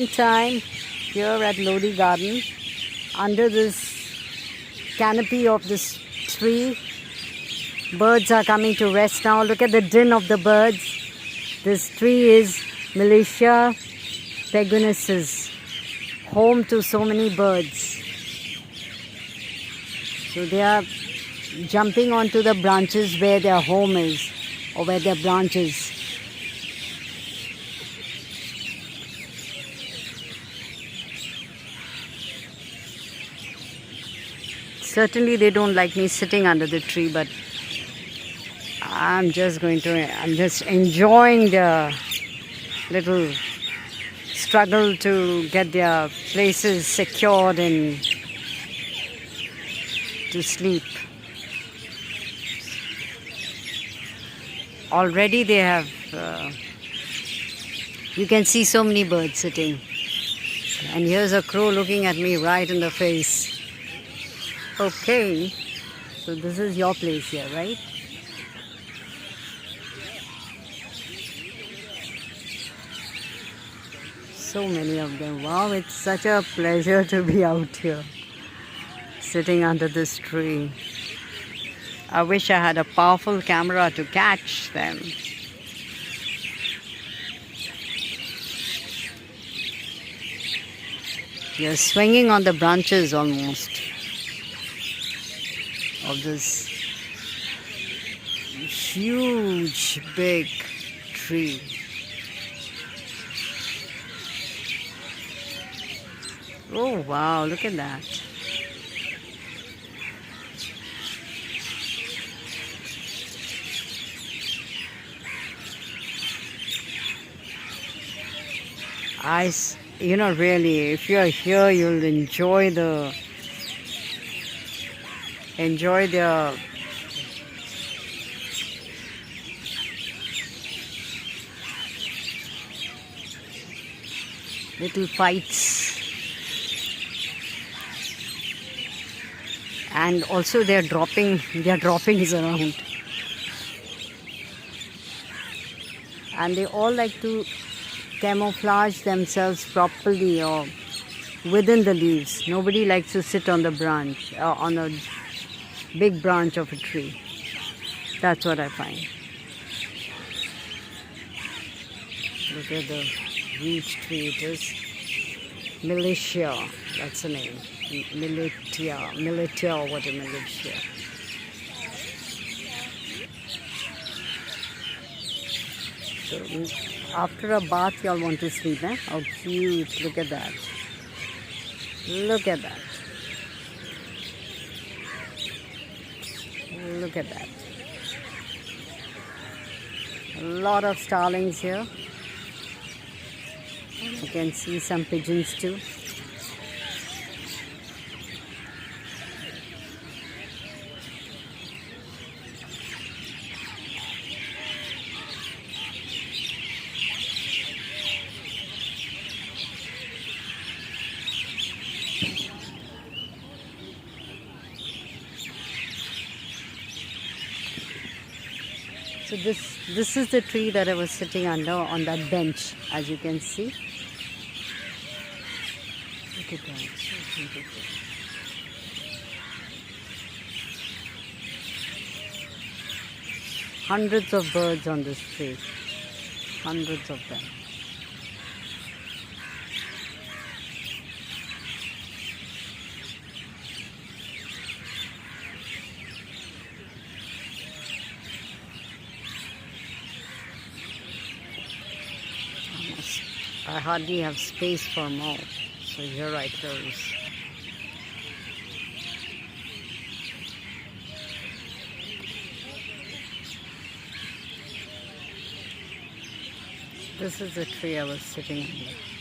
Time here at Lodi Garden, under this canopy of this tree, birds are coming to rest now. Look at the din of the birds. This tree is Milicia peguensis, home to so many birds. So they are jumping onto the branches where their home is, or where their branch is. Certainly they don't like me sitting under the tree, but I'm just enjoying the little struggle to get their places secured and to sleep. Already they have, you can see so many birds sitting. And here's a crow looking at me right in the face. Okay, so this is your place here, right? So many of them. Wow, it's such a pleasure to be out here, sitting under this tree. I wish I had a powerful camera to catch them. You're swinging on the branches almost of this huge big tree. Oh wow, look at that. Really, if you're here, you'll enjoy the little fights, and also their droppings around, and they all like to camouflage themselves properly or within the leaves. Nobody likes to sit on the branch, on a big branch of a tree. That's what I find. Look at the huge tree it is. Milicia, that's the name. Militia, or what a militia. So after a bath, y'all want to sleep, eh? How cute! Look at that. Look at that. Look at that. A lot of starlings here. You can see some pigeons too. So this is the tree that I was sitting under, on that bench, as you can see. Look at that, so beautiful. Hundreds of birds on this tree, hundreds of them. I hardly have space for more, so here I close. This is the tree I was sitting under.